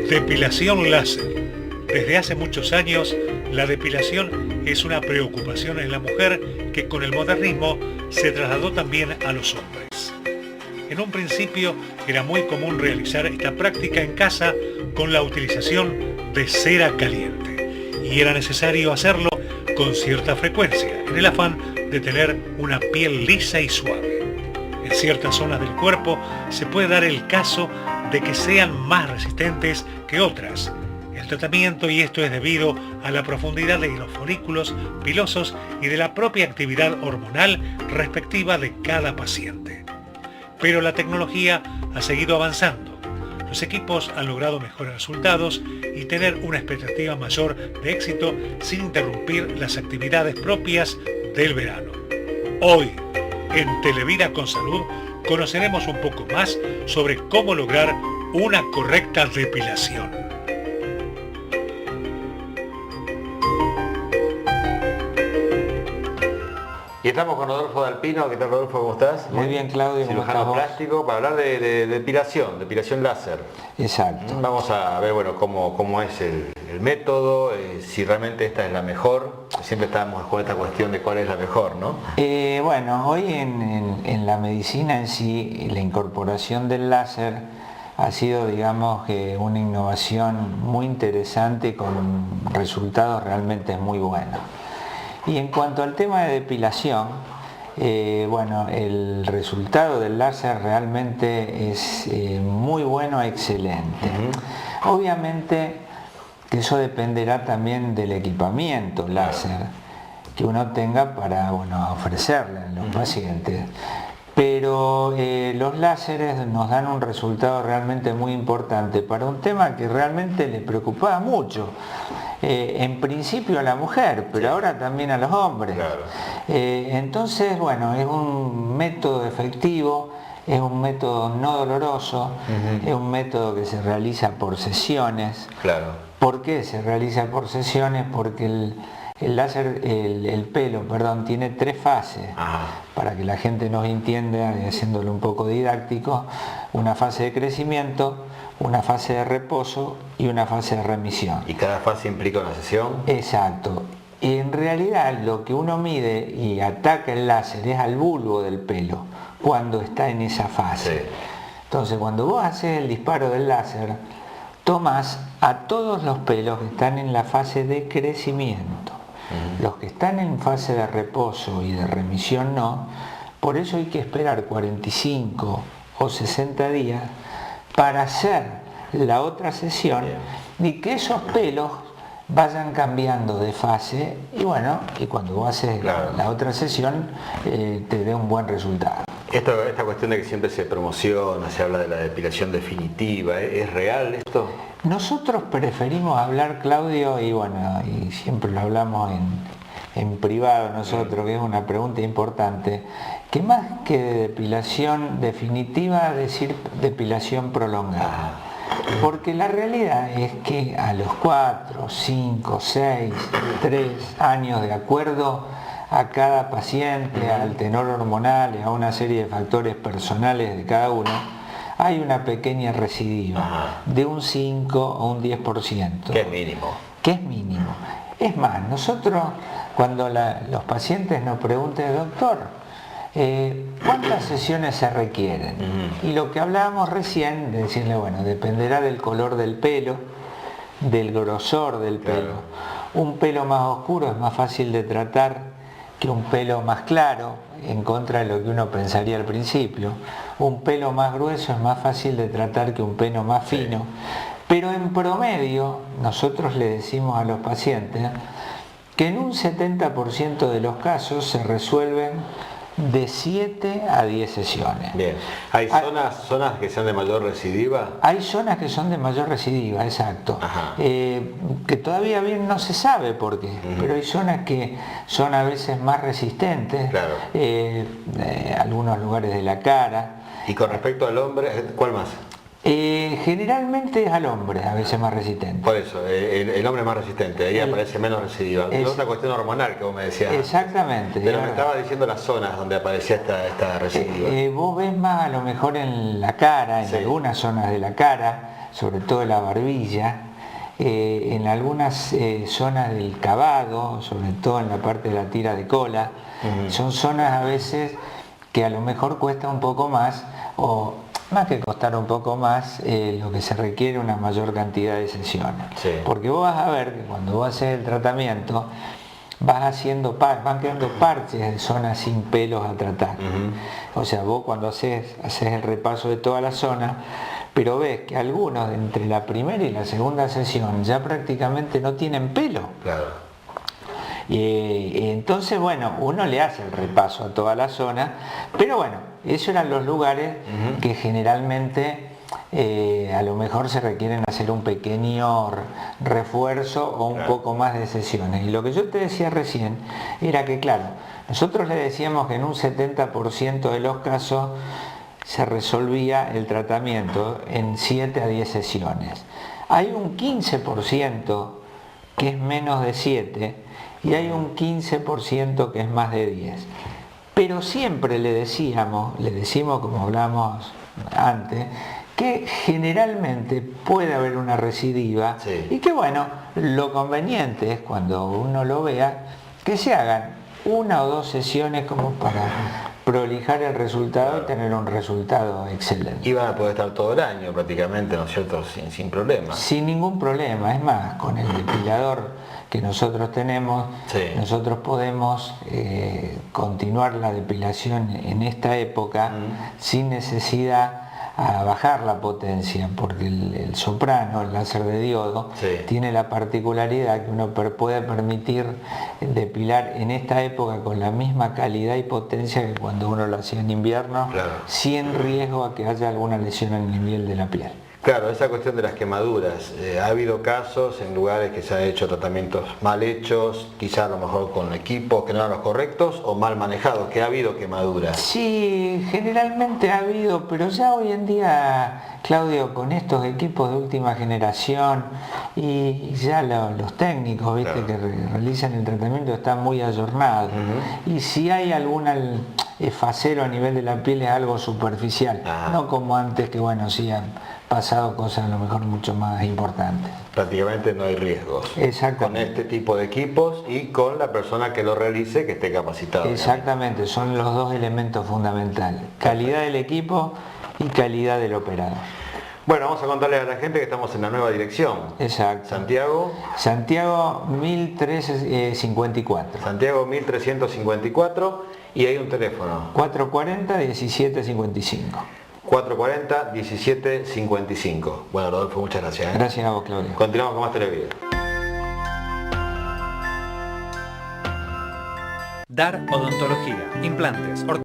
Depilación láser. Desde hace muchos años, la depilación es una preocupación en la mujer que con el modernismo se trasladó también a los hombres. En un principio era muy común realizar esta práctica en casa con la utilización de cera caliente y era necesario hacerlo con cierta frecuencia en el afán de tener una piel lisa y suave. En ciertas zonas del cuerpo se puede dar el caso de que sean más resistentes que otras. El tratamiento, y esto es debido a la profundidad de los folículos pilosos y de la propia actividad hormonal respectiva de cada paciente. Pero la tecnología ha seguido avanzando. Los equipos han logrado mejores resultados y tener una expectativa mayor de éxito sin interrumpir las actividades propias del verano. Hoy, en Televida con Salud, conoceremos un poco más sobre cómo lograr una correcta depilación. Y estamos con Rodolfo Dalpino. ¿Qué tal, Rodolfo? ¿Cómo estás? Muy bien, Claudio. Cirujano plástico, para hablar de depilación láser. Exacto. Vamos a ver, bueno, cómo es el método, si realmente esta es la mejor. Siempre estamos con esta cuestión de cuál es la mejor, ¿no? Bueno, hoy en la medicina en sí, la incorporación del láser ha sido, digamos, una innovación muy interesante con resultados realmente muy buenos. Y en cuanto al tema de depilación, bueno, el resultado del láser realmente es muy bueno, excelente. Obviamente que eso dependerá también del equipamiento láser que uno tenga para, bueno, ofrecerle a los pacientes. Pero los láseres nos dan un resultado realmente muy importante para un tema que realmente le preocupaba mucho. En principio a la mujer, pero ahora también a los hombres. Claro. Entonces, bueno, es un método efectivo, es un método no doloroso, es un método que se realiza por sesiones. Claro. ¿Por qué se realiza por sesiones? Porque el láser, el pelo, perdón, tiene 3 fases. Ajá. Para que la gente nos entienda, y haciéndolo un poco didáctico: una fase de crecimiento, una fase de reposo y una fase de remisión. ¿Y cada fase implica una sesión? Exacto. Y en realidad lo que uno mide y ataca el láser es al bulbo del pelo cuando está en esa fase. Sí. Entonces, cuando vos haces el disparo del láser, tomás a todos los pelos que están en la fase de crecimiento. Los que están en fase de reposo y de remisión no. Por eso hay que esperar 45 o 60 días para hacer la otra sesión. Bien. Y que esos pelos vayan cambiando de fase, y bueno, y cuando vos haces la otra sesión te dé un buen resultado. Esta cuestión de que siempre se promociona, se habla de la depilación definitiva, ¿es real esto? Nosotros preferimos hablar, Claudio, y bueno, y siempre lo hablamos en privado nosotros, que es una pregunta importante, que más que de depilación definitiva, decir depilación prolongada. Porque la realidad es que a los 4, 5, 6, 3 años, de acuerdo a cada paciente, al tenor hormonal y a una serie de factores personales de cada uno, hay una pequeña recidiva de un 5 o un 10%. Que es mínimo. Que es mínimo. Es más, nosotros cuando los pacientes nos preguntan: doctor, ¿cuántas sesiones se requieren? Y lo que hablábamos recién, de decirle, bueno, dependerá del color del pelo, del grosor del pelo. Un pelo más oscuro es más fácil de tratar que un pelo más claro, en contra de lo que uno pensaría al principio. Un pelo más grueso es más fácil de tratar que un pelo más fino. Pero en promedio, nosotros le decimos a los pacientes que en un 70% de los casos se resuelven de 7 a 10 sesiones. Bien. ¿Hay zonas que sean de mayor recidiva? Hay zonas que son de mayor recidiva, exacto. Que todavía bien no se sabe por qué, pero hay zonas que son a veces más resistentes. Claro. Algunos lugares de la cara. Y con respecto al hombre, ¿cuál más? Generalmente es al hombre a veces más resistente. Por eso, el hombre es más resistente, ahí aparece menos recidiva. Es otra cuestión hormonal que vos me decías. Exactamente. Pero me estaba diciendo las zonas donde aparecía esta recidiva. Vos ves más a lo mejor en la cara, en algunas zonas de la cara, sobre todo la barbilla, en algunas zonas del cavado, sobre todo en la parte de la tira de cola. Son zonas a veces que a lo mejor cuesta un poco más, o más que costar un poco más, lo que se requiere una mayor cantidad de sesiones. Sí. Porque vos vas a ver que cuando vos haces el tratamiento, van quedando parches de zonas sin pelos a tratar. O sea, vos cuando haces el repaso de toda la zona, pero ves que algunos entre la primera y la segunda sesión ya prácticamente no tienen pelo. Claro. Y entonces, bueno, uno le hace el repaso a toda la zona, pero bueno, esos eran los lugares que generalmente a lo mejor se requieren hacer un pequeño refuerzo o un poco más de sesiones. Y lo que yo te decía recién era que, claro, nosotros le decíamos que en un 70% de los casos se resolvía el tratamiento en 7 a 10 sesiones. Hay un 15% que es menos de 7 y hay un 15% que es más de 10. Pero siempre le decimos como hablamos antes, que generalmente puede haber una recidiva y que bueno, lo conveniente es cuando uno lo vea, que se hagan 1 o 2 sesiones como para prolijar el resultado y tener un resultado excelente. Y van a poder estar todo el año prácticamente, ¿no es cierto? Sin problema. Sin ningún problema, es más, con el depilador que nosotros tenemos, nosotros podemos continuar la depilación en esta época sin necesidad a bajar la potencia, porque el soprano, el láser de diodo, tiene la particularidad que uno puede permitir depilar en esta época con la misma calidad y potencia que cuando uno lo hacía en invierno, sin riesgo a que haya alguna lesión en el nivel de la piel. Claro, esa cuestión de las quemaduras, ha habido casos en lugares que se han hecho tratamientos mal hechos, quizá a lo mejor con equipos que no eran los correctos o mal manejados, que ha habido quemaduras. Sí, generalmente ha habido, pero ya hoy en día, Claudio, con estos equipos de última generación y ya los técnicos, ¿viste? Que realizan el tratamiento están muy ayornados. Y si hay algún facero a nivel de la piel es algo superficial, no como antes que bueno, sí han pasado cosas a lo mejor mucho más importantes. Prácticamente no hay riesgos. Exactamente. Con este tipo de equipos y con la persona que lo realice que esté capacitada. Exactamente, son los dos elementos fundamentales. Calidad del equipo y calidad del operador. Bueno, vamos a contarle a la gente que estamos en la nueva dirección. Exacto. Santiago 1354. Santiago 1354 y hay un teléfono. 440-1755. 440-1755. Bueno, Rodolfo, muchas gracias. Gracias a vos, Claudio. Continuamos con más Televida. DAR Odontología, implantes,